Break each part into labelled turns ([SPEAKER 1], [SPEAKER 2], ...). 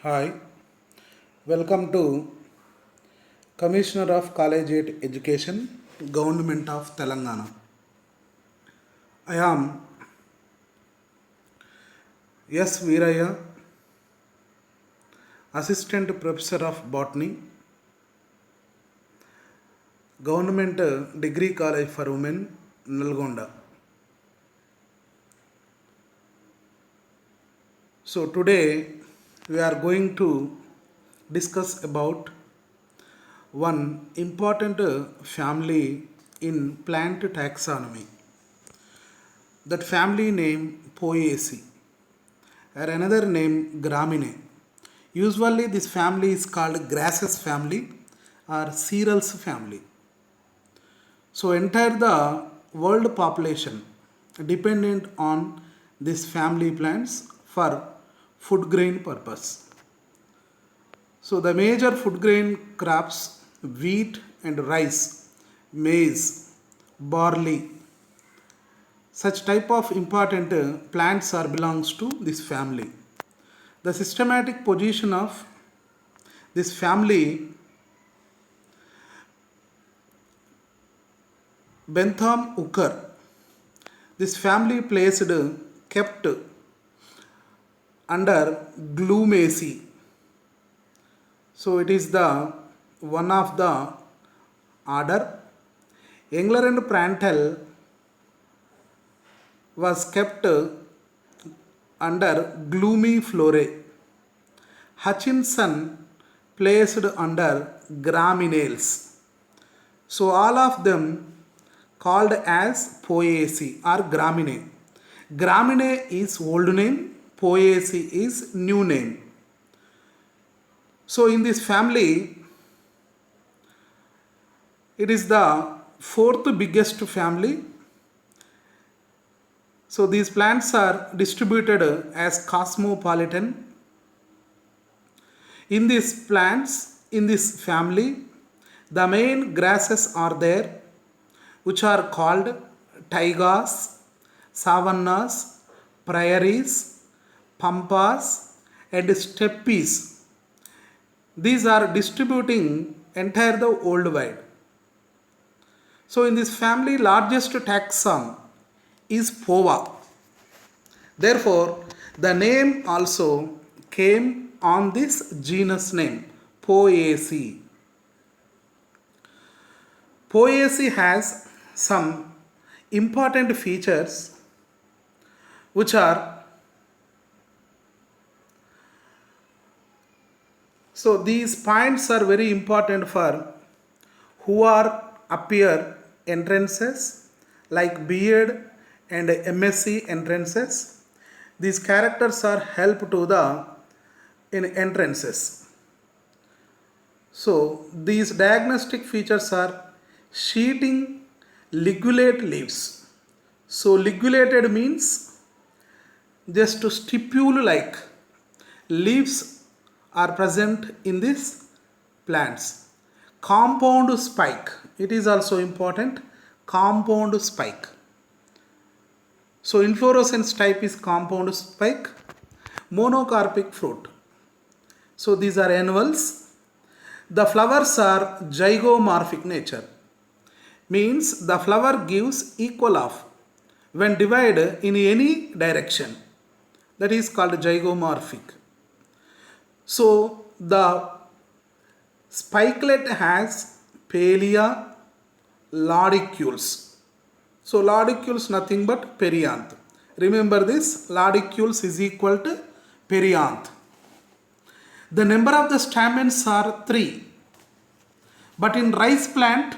[SPEAKER 1] Hi, welcome to Commissioner of Collegiate Education, Government of Telangana. I am S. Veeraya, Assistant Professor of Botany, Government Degree College for Women, Nalgonda. So today we are going to discuss about one important family in plant taxonomy. That family name Poaceae or another name Graminae. Usually this family is called grasses family or cereals family. So entire the world population dependent on this family plants for food grain purpose. So the major food grain crops wheat and rice, maize, barley, such type of important plants are belongs to this family. The systematic position of this family Bentham Hooker. This family placed kept under Glumaceae. So it is the one of the order. Engler and Prantl was kept under Gloomy Flore. Hutchinson placed under Gramineals. So all of them called as Poaceae or Graminae. Graminae is old name, Poaceae is new name. So in this family, it is the fourth biggest family. So these plants are distributed as cosmopolitan. In these plants, in this family, the main grasses are there, which are called taigas, savannas, prairies, pampas, and steppes. These are distributing entire the worldwide. So in this family, largest taxon is Pova. Therefore, the name also came on this genus name, Poaceae. Poaceae has some important features which are, so these points are very important for who are appear entrances like B.Ed and MSc entrances. These characters are help to the in entrances. So these diagnostic features are sheeting ligulate leaves. So ligulated means just to stipule like leaves are present in these plants. Compound spike, it is also important. Compound spike. So inflorescence type is compound spike. Monocarpic fruit. So these are annuals. The flowers are zygomorphic nature. Means the flower gives equal off when divided in any direction. That is called zygomorphic. So the spikelet has palea laudicules. So laudicules nothing but perianth. Remember this, laudicules is equal to perianth. The number of the stamens are 3. But in rice plant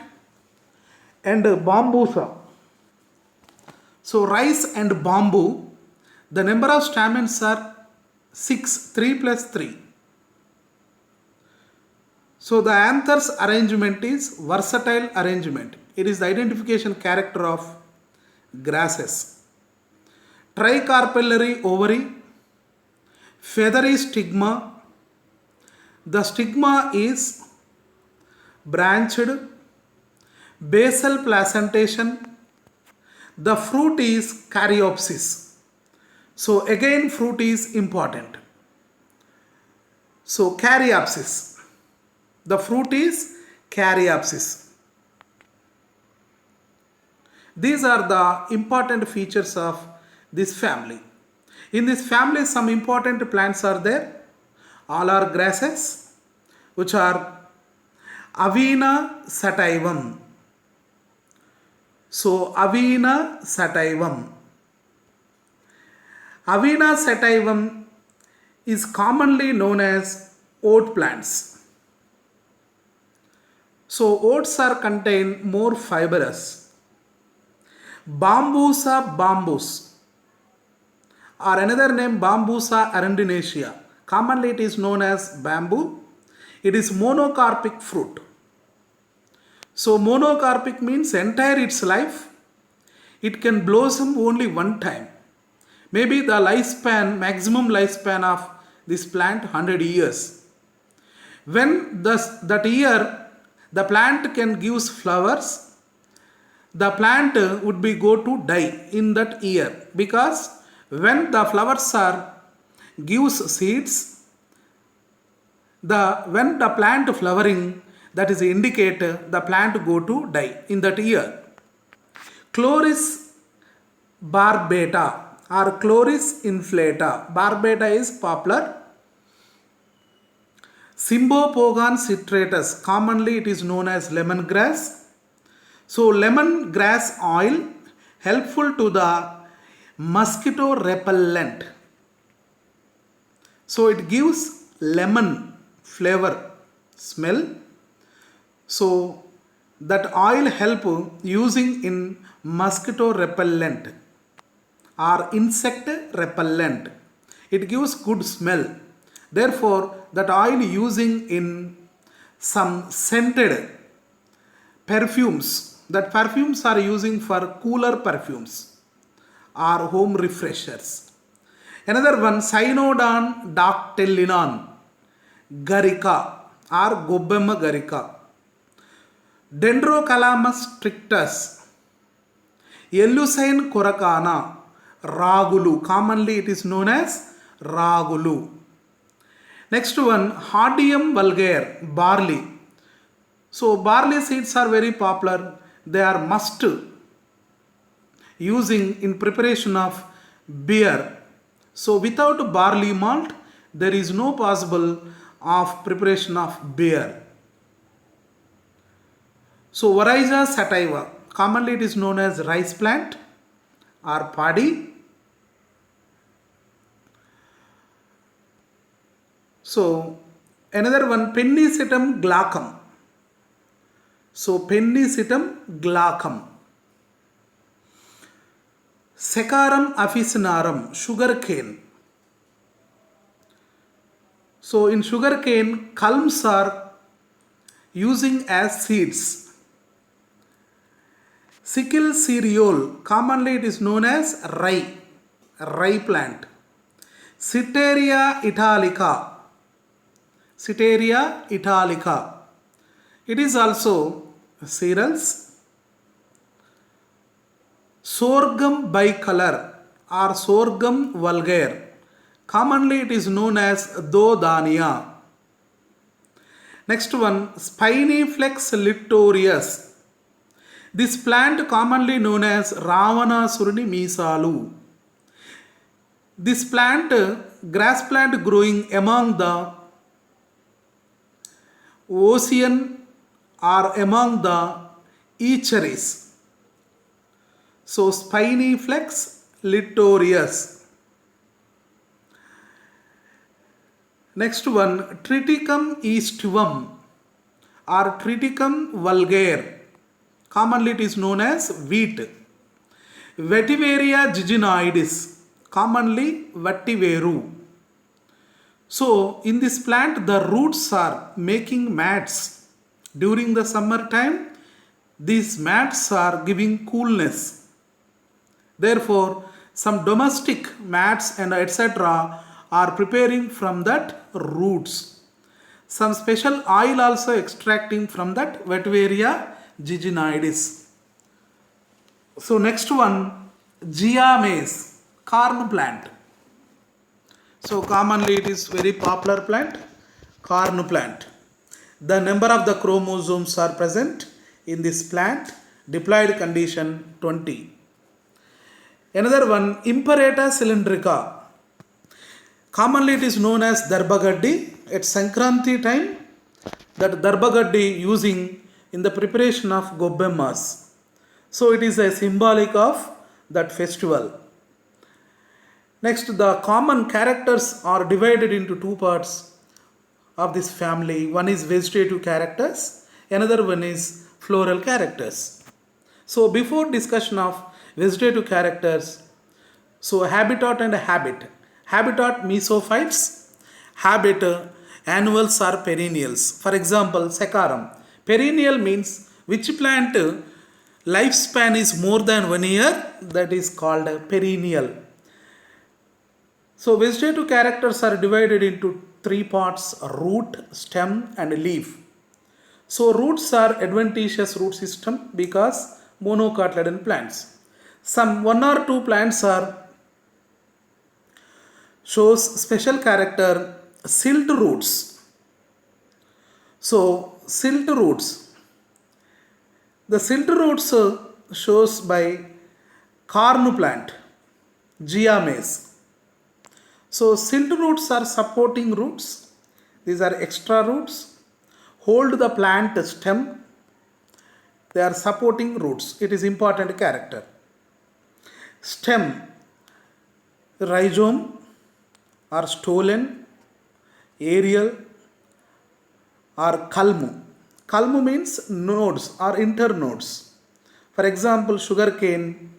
[SPEAKER 1] and bambusa, so rice and bamboo, the number of stamens are 6, 3 plus 3. So the anthers arrangement is versatile arrangement. It is the identification character of grasses. Tricarpellary ovary, feathery stigma. The stigma is branched, basal placentation. The fruit is caryopsis. So again fruit is important. So caryopsis, the fruit is caryopsis. These are the important features of this family. In this family, some important plants are there. All are grasses, which are Avena sativum. So Avena sativum. Avena sativum is commonly known as oat plants. So oats are contain more fibrous. Bambusa bambus, or another name Bambusa arundinacea. Commonly it is known as bamboo. It is monocarpic fruit. So monocarpic means entire its life it can blossom only one time. Maybe the lifespan, maximum lifespan of this plant 100 years. When that year the plant can give flowers, the plant would be go to die in that year, because when the flowers are gives seeds, when the plant flowering, that is indicate the plant go to die in that year. Chloris barbata or Chloris inflata. Barbata is popular. Cymbopogon citratus, commonly it is known as lemongrass. So lemongrass oil helpful to the mosquito repellent. So it gives lemon flavor, smell. So that oil help using in mosquito repellent or insect repellent. It gives good smell. Therefore that oil using in some scented perfumes, that perfumes are using for cooler perfumes or home refreshers. Another one, Cynodon dactylinon garica or Gobemma garica. Dendrocalamus strictus, Eleusine coracana, ragulu. Commonly it is known as ragulu. Next one, Hordeum vulgare, barley. So barley seeds are very popular. They are must using in preparation of beer. So without barley malt, there is no possible of preparation of beer. So Oryza sativa, commonly it is known as rice plant or paddy. So another one, Pennisetum glaucum. So Pennisetum glaucum. Secarum officinarum, sugar cane. So in sugar cane, culms are using as seeds. Sickle cereal, commonly it is known as rye plant. Citeria italica. Citeria italica. It is also cereals. Sorghum bicolor or Sorghum vulgare. Commonly it is known as Dodania. Next one, Spinifex litorius. This plant commonly known as Ravanasurni misalu. This plant, grass plant growing among the ocean or among the eacheries. So Spinifex litorius. Next one, Triticum aestivum or Triticum vulgare. Commonly it is known as wheat. Vetiveria giginoides, commonly vetiveru. So in this plant the roots are making mats. During the summer time, these mats are giving coolness. Therefore some domestic mats and etc. are preparing from that roots. Some special oil also extracting from that Vetiveria giginoides. So next one, Gia maize, corn plant. So commonly it is very popular plant. corn plant. The number of the chromosomes are present in this plant, diploid condition 20. Another one, Imperata cylindrica. Commonly it is known as Darbagaddi. At Sankranti time, that Darbagaddi using in the preparation of Gobbemmas. So it is a symbolic of that festival. Next, the common characters are divided into two parts of this family. One is vegetative characters, another one is floral characters. So before discussion of vegetative characters, so habitat and habit. Habitat mesophytes, habit annuals or perennials. For example, saccharum. Perennial means which plant lifespan is more than 1 year, that is called perennial. So vegetative characters are divided into three parts: root, stem and leaf. So roots are adventitious root system because monocotyledon plants. Some one or two plants are shows special character, silt roots. So silt roots. The silt roots shows by corn plant, Gia maize. So silt roots are supporting roots. These are extra roots. Hold the plant stem. They are supporting roots. It is important character. Stem, rhizome or stolon, aerial or culm. Culm means nodes or internodes. For example, sugarcane,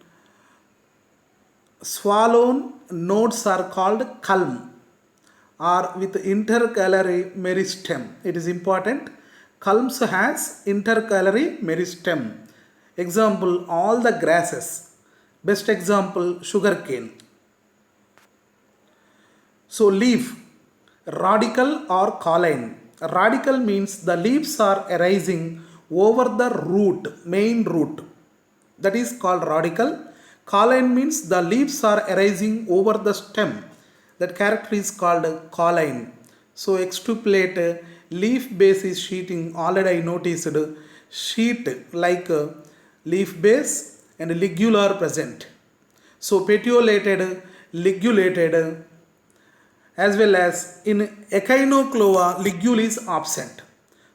[SPEAKER 1] swallown nodes are called culm or with intercalary meristem. It is important. Culms has intercalary meristem. Example, all the grasses. Best example, sugarcane. So leaf, radical or colline. Radical means the leaves are arising over the root, main root. That is called radical. Colline means the leaves are arising over the stem. That character is called colline. So extupulate, leaf base is sheeting. Already I noticed sheet like leaf base and ligule are present. So petiolated, ligulated, as well as in Echinoclova, ligule is absent.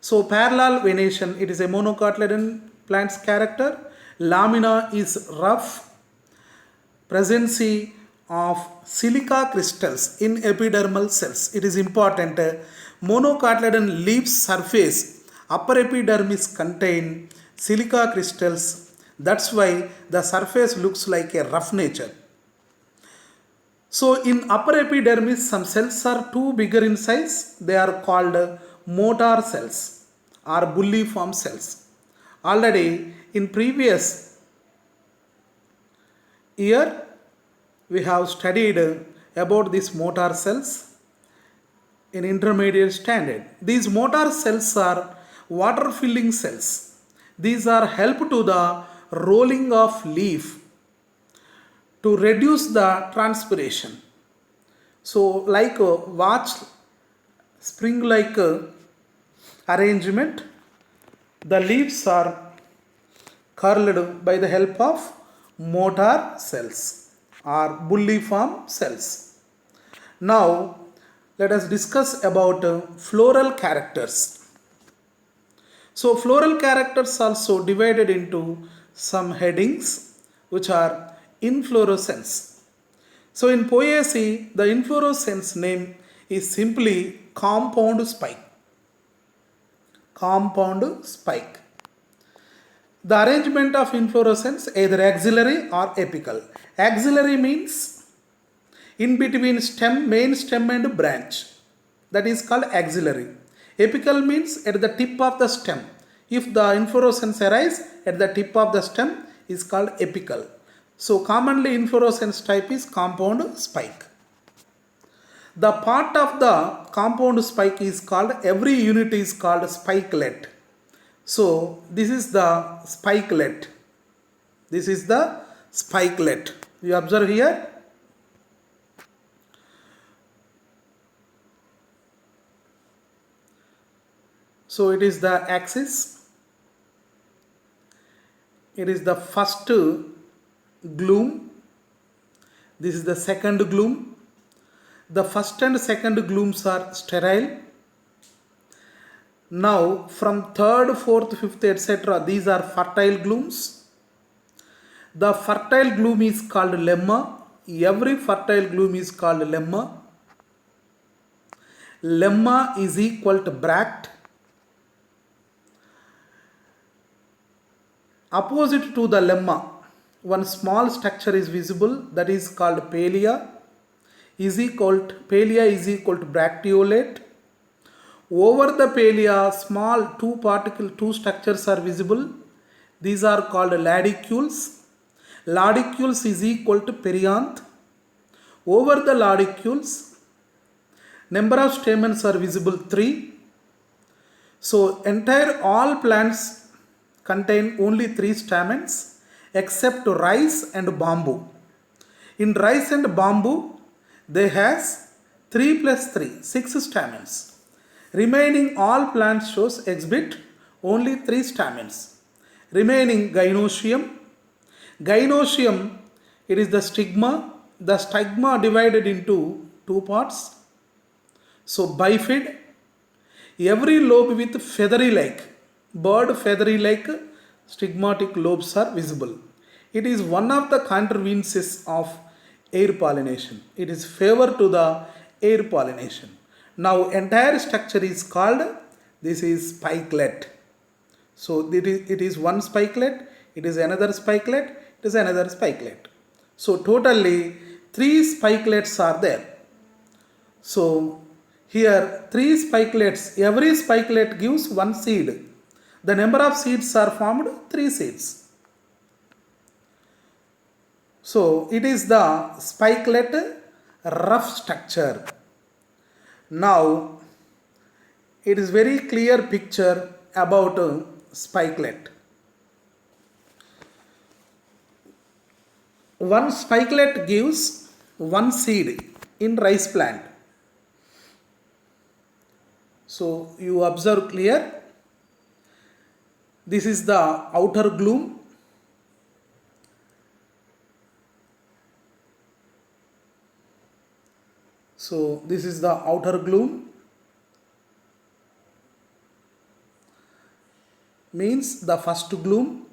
[SPEAKER 1] So parallel venation, it is a monocotyledon plant's character. Lamina is rough. Presence of silica crystals in epidermal cells. It is important. Monocotyledon leaf surface, upper epidermis contain silica crystals. That's why the surface looks like a rough nature. So in upper epidermis, some cells are too bigger in size. They are called motor cells or bulliform cells. Already in previous year, we have studied about these motor cells in intermediate standard. These motor cells are water filling cells. These are help to the rolling of leaf to reduce the transpiration. So like watch spring like arrangement, the leaves are curled by the help of motor cells or bulliform cells. Now let us discuss about floral characters. So floral characters also divided into some headings which are inflorescence. So in poaceae, the inflorescence name is simply compound spike. Compound spike. The arrangement of inflorescence either axillary or apical. Axillary means in between stem, main stem and branch. That is called axillary. Apical means at the tip of the stem. If the inflorescence arises at the tip of the stem is called apical. So commonly inflorescence type is compound spike. The part of the compound spike is called, every unit is called spikelet. So this is the spikelet. This is the spikelet. You observe here. So it is the axis. It is the first gloom. This is the second gloom. The first and second glooms are sterile. Now from third, fourth, fifth, etc. these are fertile glooms. The fertile gloom is called lemma. Every fertile gloom is called lemma. Lemma is equal to bract. Opposite to the lemma, one small structure is visible, that is called palea. Palea is equal to bracteolate. Over the palea, small two structures are visible. These are called laడిcules. Laడిcules is equal to perianth. Over the laడిcules, number of stamens are visible 3. So all plants contain only 3 stamens except rice and bamboo. In rice and bamboo, they has 3 plus 3, 6 stamens. Remaining all plants exhibit only 3 stamens. Remaining gynoecium. Gynoecium, it is the stigma. The stigma divided into 2 parts. So bifid. Every lobe with feathery like, bird feathery like stigmatic lobes are visible. It is one of the contrivances of air pollination. It is favor to the air pollination. Now entire structure is called, this is spikelet. So it is one spikelet, it is another spikelet, it is another spikelet. So totally 3 spikelets are there. So here 3 spikelets, every spikelet gives 1 seed. The number of seeds are formed 3 seeds. So it is the spikelet rough structure. Now it is very clear picture about spikelet. One spikelet gives 1 seed in rice plant. So you observe clear. This is the outer gloom. So this is the outer gloom. Means the first gloom.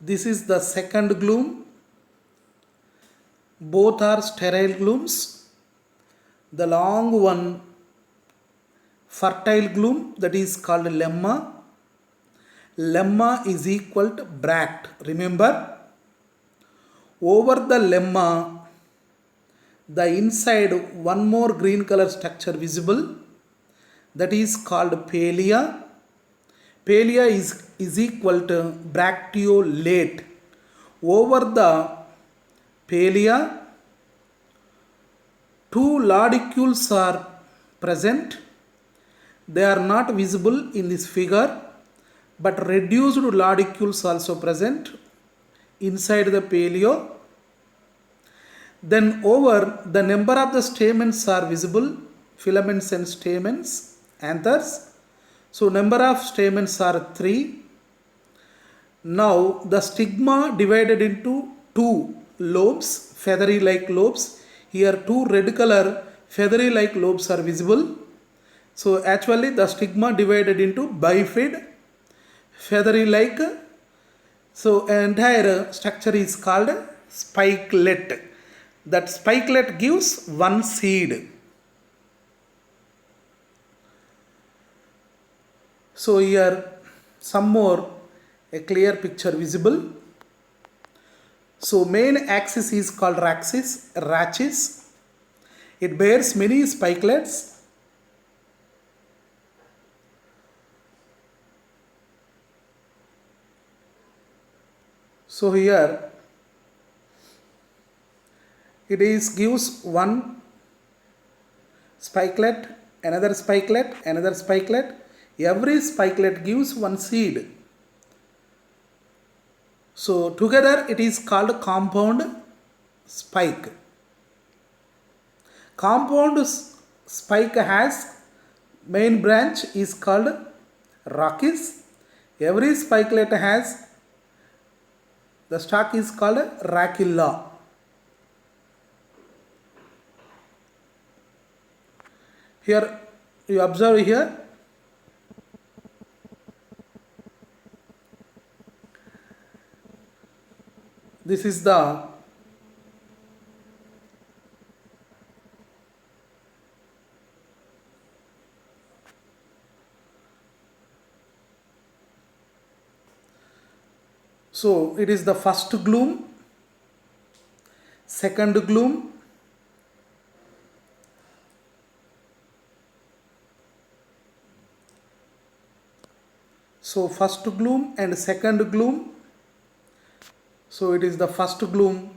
[SPEAKER 1] This is the second gloom. Both are sterile glooms. The long one, fertile gloom, that is called lemma. Lemma is equal to bract. Remember, over the lemma, the inside one more green color structure visible, that is called palea. Palea is equal to bracteolate. Over the palea, 2 laడిcules are present. They are not visible in this figure, but reduced laడిcules also present inside the paleo. Then over the number of the stamens are visible, filaments and stamens, anthers. So number of stamens are 3. Now the stigma divided into 2 lobes, feathery like lobes. Here 2 red color feathery like lobes are visible. So actually the stigma divided into bifid, feathery like. So entire structure is called spikelet. That spikelet gives 1 seed. So here some more a clear picture visible. So main axis is called rachis. It bears many spikelets. So here it gives 1 spikelet, another spikelet, another spikelet. Every spikelet gives 1 seed. So together it is called compound spike. Compound spike has Main branch is called rachis. Every spikelet has the stalk is called rachilla. Here you observe here this is the so it is the first gloom, second gloom, so first gloom and second gloom. So it is the first gloom,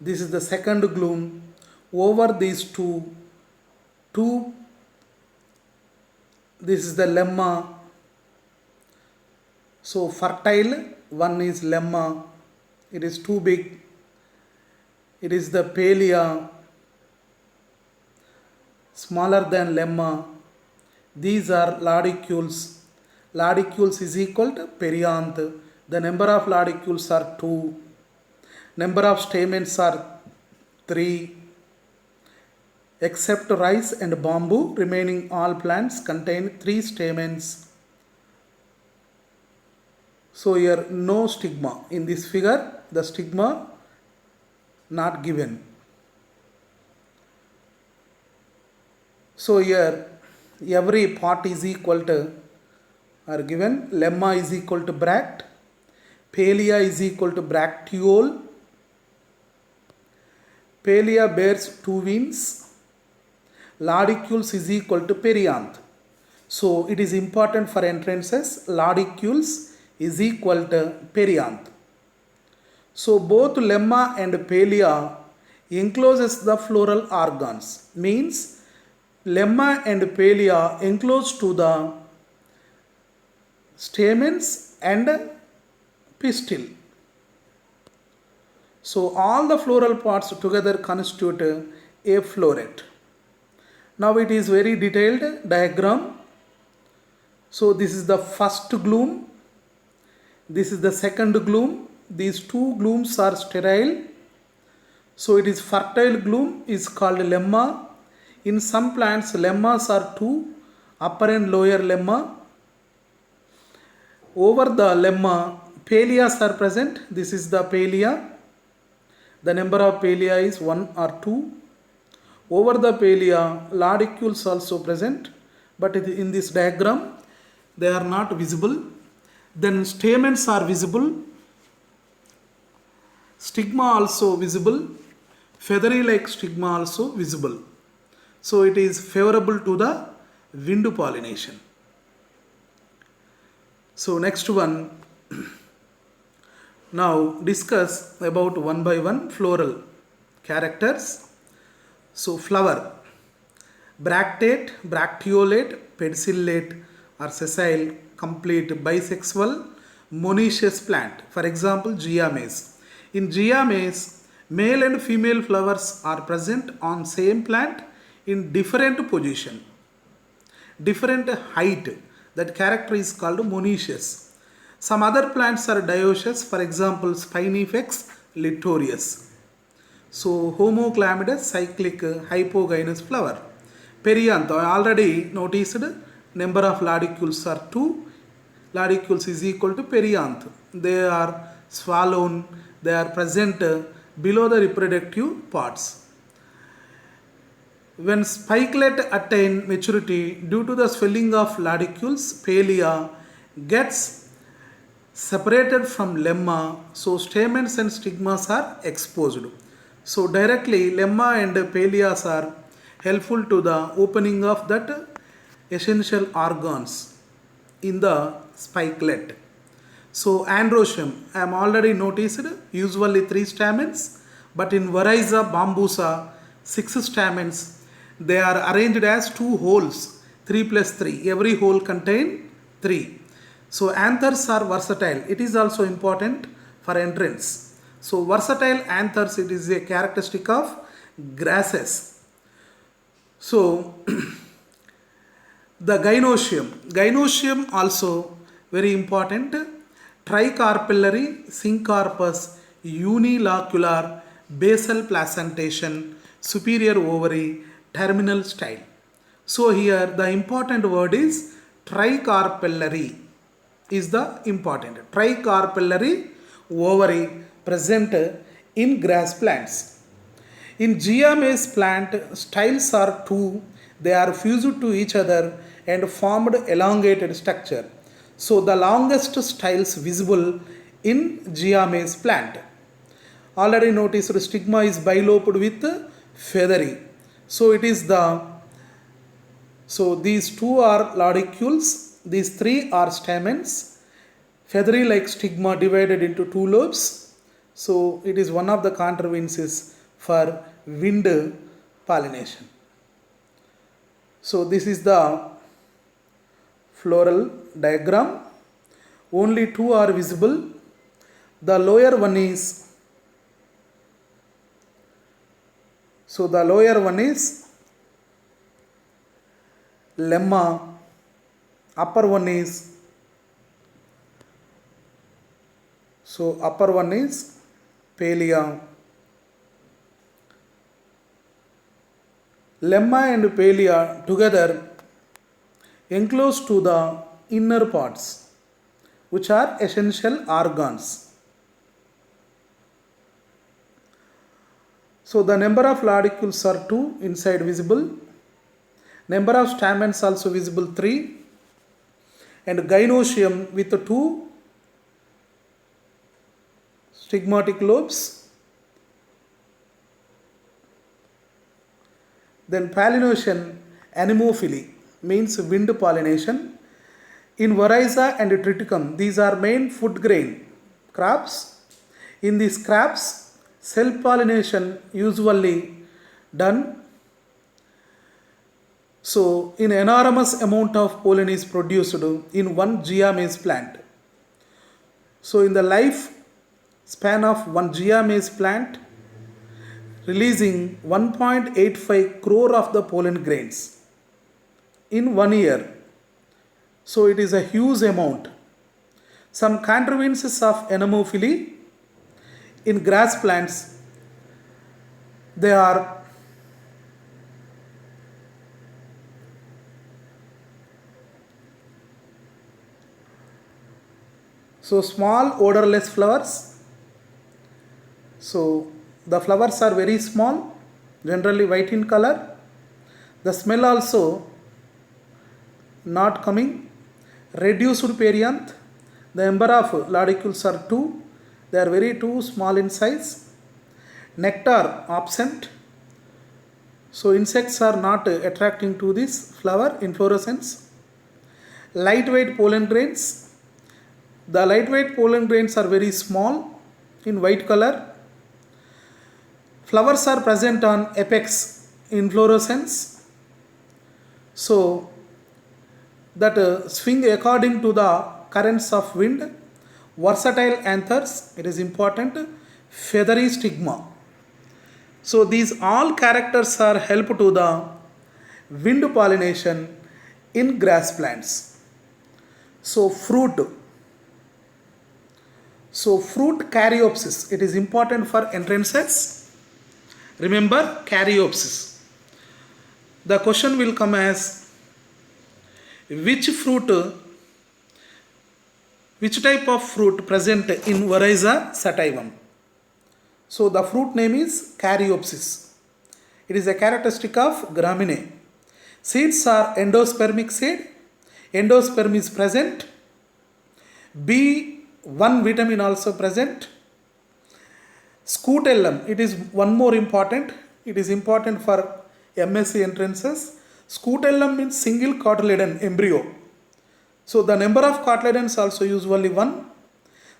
[SPEAKER 1] this is the second gloom. Over these two, this is the lemma. So fertile, one is lemma, it is too big. It is the palea, smaller than lemma. These are ladicules. Ladicules is equal to perianth. The number of ladicules are 2. Number of stamens are 3. Except rice and bamboo, remaining all plants contain 3 stamens. So here no stigma. In this figure, the stigma not given. So here every part is equal to are given. Lemma is equal to bract. Palea is equal to bracteole. Palea bears 2 wings. Ladicules is equal to perianth. So it is important for entrances. Ladicules is equal to perianth. So both lemma and palea encloses the floral organs. Means lemma and palea enclose to the stamens and pistil. So all the floral parts together constitute a floret. Now it is very detailed diagram. So this is the first gloom. This is the second gloom. These 2 glooms are sterile. So it is fertile gloom is called lemma. In some plants lemmas are 2, upper and lower lemma. Over the lemma paleas are present. This is the palea. The number of palea is 1 or 2. Over the palea ladicules also present, but in this diagram they are not visible. Then stamens are visible, stigma also visible, feathery like stigma also visible. So it is favorable to the wind pollination. So next one, now discuss about one by one floral characters. So flower, bractate, bracteolate, pedicellate or sessile, complete, bisexual, monoecious plant. For example, Giames. In Giames, male and female flowers are present on same plant in different position, different height. That character is called monoecious. Some other plants are dioecious, for example, Spinifex litorius. So homoclamidous cyclic hypogynous flower. Perianth, I already noticed number of ladicules are 2. Ladicules is equal to perianth. They are swollen, they are present below the reproductive parts. When spikelet attain maturity, due to the swelling of ladicules, palea gets separated from lemma, so stamens and stigmas are exposed. So directly lemma and paleas are helpful to the opening of that essential organs in the spikelet. So androecium, I am already noticed usually 3 stamens, but in Oryza bambusa 6 stamens. They are arranged as 2 holes, 3 plus 3. Every hole contain 3. So anthers are versatile. It is also important for entrance. So versatile anthers, it is a characteristic of grasses. So The gynoecium. Gynoecium also very important. Tricarpellary, syncarpous, unilocular, basal placentation, superior ovary, terminal style. So here the important word is tricarpellary is the important. Tricarpellary ovary present in grass plants. In Gia maize plant, styles are two. They are fused to each other and formed elongated structure. So the longest styles visible in Gia maize plant. Already noticed stigma is bilobed with feathery. So it is these two are laudiculates. These three are stamens. Feathery like stigma divided into two lobes. So it is one of the contrivances for wind pollination. So this is the floral diagram. Only two are visible. The lower one is lemma, upper one is palea. Lemma and palea together enclose to the inner parts, which are essential organs. So the number of laudiculates are 2 inside visible. Number of stamens also visible 3. And gynoecium with 2 stigmatic lobes. Then pollination, anemophily means wind pollination. In Oryza and Triticum, these are main food grain crops. In these crops, self-pollination usually done. So, in enormous amount of pollen is produced in one Gia maize plant. So, in the life span of one Gia maize plant, releasing 1.85 crore of the pollen grains in 1 year. So, it is a huge amount. Some contrivances of anemophily in grass plants, they are small odorless flowers. So the flowers are very small, generally white in color. The smell also not coming. Reduced perianth. The number of laudiculates are 2. They are very too small in size. Nectar absent. So insects are not attracting to this flower inflorescence. Lightweight pollen grains. The lightweight pollen grains are very small in white color. Flowers are present on apex inflorescence. So that swing according to the currents of wind. Versatile anthers, it is important. Feathery stigma. So these all characters are help to the wind pollination in grass plants. So fruit caryopsis, it is important for entrances. Remember caryopsis. The question will come as which type of fruit present in Oryza sativum. So the fruit name is caryopsis. It is a characteristic of graminae. Seeds are endospermic seed. Endosperm is present. B1 vitamin also present. Scutellum, it is one more important. It is important for MSc entrances. Scutellum means single cotyledon embryo. So the number of cotyledons also usually 1.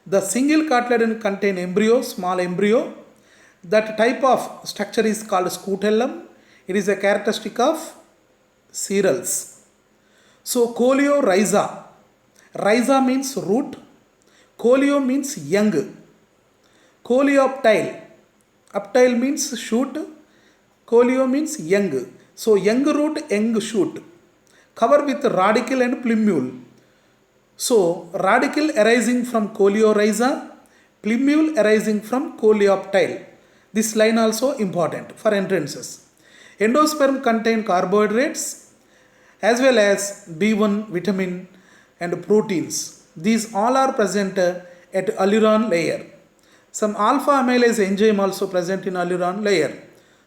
[SPEAKER 1] The single cotyledon contain embryo, small embryo. That type of structure is called scutellum. It is a characteristic of cereals. So coleorhiza. Rhiza means root. Coleo means young. Coleoptile. Uptile means shoot. Coleo means young. So young root, young shoot. cover with radicle and plumule. So, radicle arising from coleorhiza, plumule arising from coleoptile. This line also important for entrances. Endosperm contain carbohydrates as well as B1 vitamin and proteins. These all are present at alluron layer. Some alpha amylase enzyme also present in alluron layer.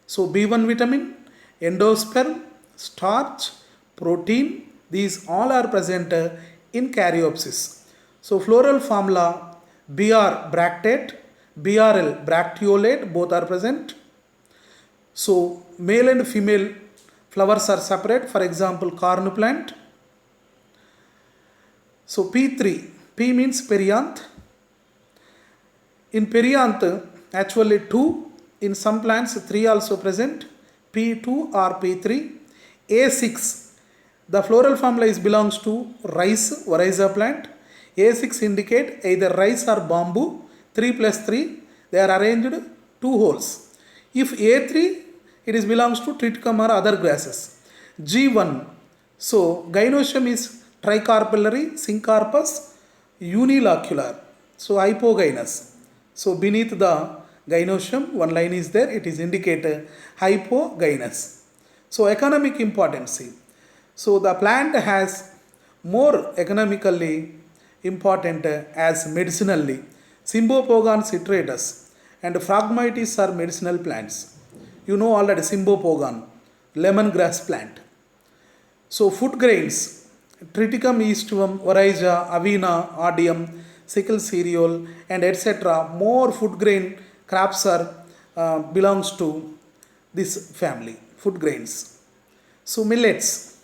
[SPEAKER 1] So B1 vitamin, endosperm, starch, protein, these all are present in Caryopsis. So floral formula Br bractate, BRL bracteolate, both are present. So male and female flowers are separate, for example corn plant. So P3, P means perianth. In perianth, actually 2, in some plants 3 also present, P2 or P3. A6, the floral formula belongs to rice, Oryza plant. A6 indicate either rice or bamboo, 3 plus 3, they are arranged 2 holes. If A3, it is belongs to triticum or other grasses. G1, so gynoecium is tricarpellary, syncarpous, unilocular, so hypogynous. So beneath the gynoecium, one line is there, it is indicated hypogynous. So economic importance. So the plant has more economically important as medicinally. Cymbopogon citratus and Phragmites are medicinal plants. You know already Cymbopogon, lemongrass plant. So food grains, Triticum aestivum, Oryza, Avena, Odium, sickle cereal and etc. More food grain crops are belongs to this family, food grains. So millets,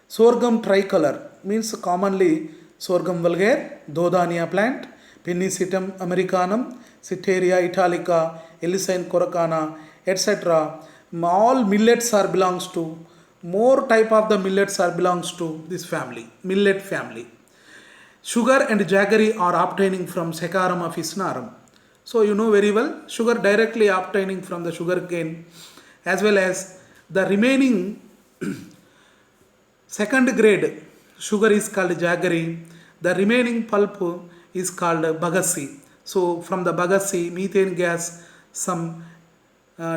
[SPEAKER 1] sorghum tricolor means commonly sorghum vulgare, Dodania plant, Pennisetum americanum, Citeria italica, Elisine coracana, etc. All millets are belongs to, more type of the millets are belongs to this family, millet family. Sugar and jaggery are obtaining from Saccharum officinarum. So you know very well, sugar directly obtaining from the sugar cane, as well as the remaining second grade sugar is called jaggery. The remaining pulp is called bagasse. So from the bagasse, methane gas, some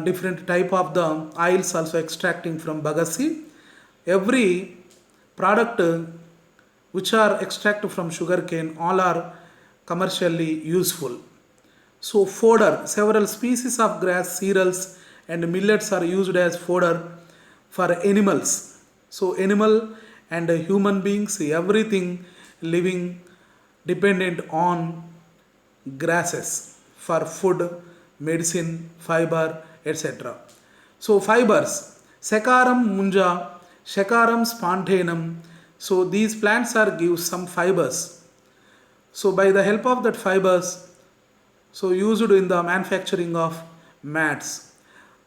[SPEAKER 1] different type of the oils also extracting from bagasse. Every product which are extracted from sugarcane, all are commercially useful. So fodder, several species of grass, cereals and millets are used as fodder for animals. So animal and human beings, everything living dependent on grasses for food, medicine, fiber, etc. So fibers, Saccharum munja, Saccharum spontaneum. So these plants are give some fibers. So by the help of that fibers, so used in the manufacturing of mats.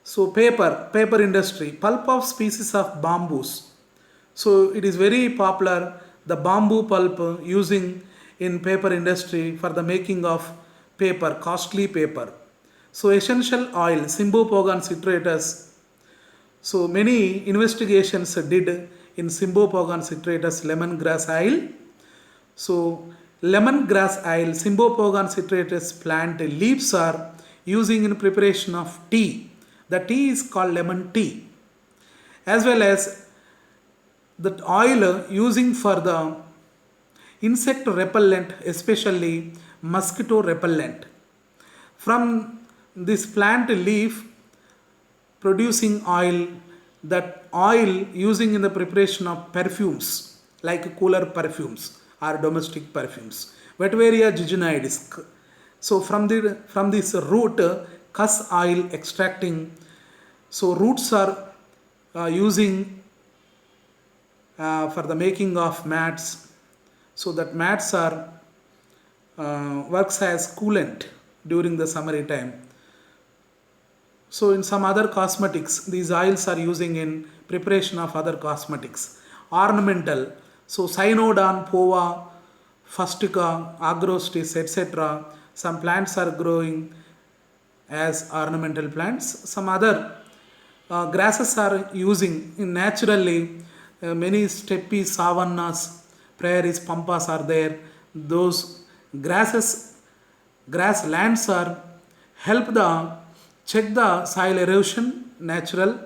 [SPEAKER 1] So paper industry, pulp of species of bamboos. So it is very popular, the bamboo pulp using in paper industry for the making of paper, costly paper. So essential oil, Cymbopogon citratus. So many investigations did in Cymbopogon citratus lemongrass oil. So lemongrass oil, Cymbopogon citratus plant leaves are using in preparation of tea. The tea is called lemon tea. As well as the oil using for the insect repellent, especially mosquito repellent. From this plant leaf producing oil, that oil using in the preparation of perfumes like cooler perfumes or domestic perfumes. Vetiveria jejunioides. So from this root, cuss oil extracting. So roots are using for the making of mats. So that mats are works as coolant during the summery time. So in some other cosmetics, these oils are using in preparation of other cosmetics. Ornamental, so Cynodon, Pova, Fustica, Agrostis, etc. Some plants are growing as ornamental plants. Some other grasses are using in naturally Many steppy savannas, prairies, pampas are there. Those grasslands are help the check the soil erosion, natural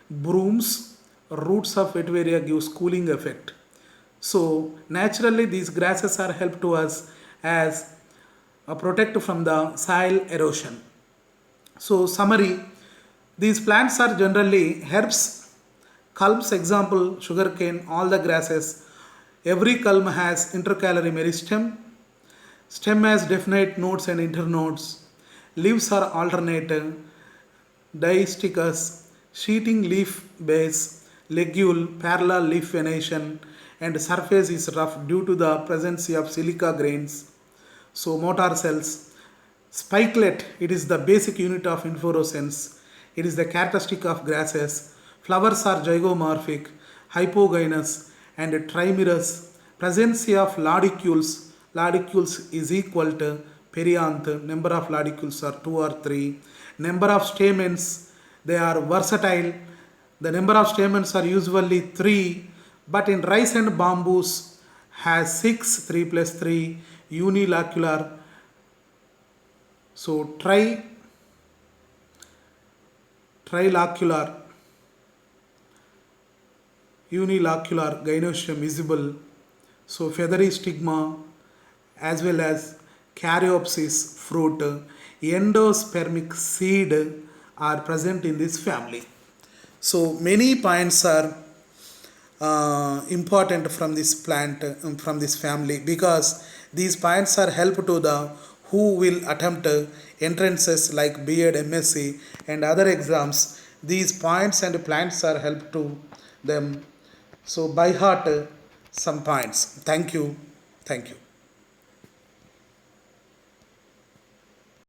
[SPEAKER 1] brooms, roots of vetiveria gives cooling effect. So naturally these grasses are help to us as protect from the soil erosion. So summary, these plants are generally herbs, culms example sugarcane, all the grasses. Every culm has intercalary meristem. Stem has definite nodes and internodes. Leaves are alternate, distichous, sheeting leaf base, ligule, parallel leaf venation, and surface is rough due to the presence of silica grains. So motor cells, spikelet, it is the basic unit of inflorescence. It is the characteristic of grasses. Flowers are zygomorphic, hypogynous, and trimerous. Presence of ladicules. Ladicules is equal to perianth. Number of ladicules are 2 or 3. Number of stamens, they are versatile. The number of stamens are usually 3, but in rice and bamboos has 6, 3 plus 3, unilocular. So trilocular, unilocular gynoecium visible. So feathery stigma as well as caryopsis fruit, endospermic seed are present in this family. So many points are important from this plant, from this family, because these points are help to the who will attempt entrances like B.Ed, MSc and other exams. These points and plants are help to them. So by heart some points. Thank you. Thank you.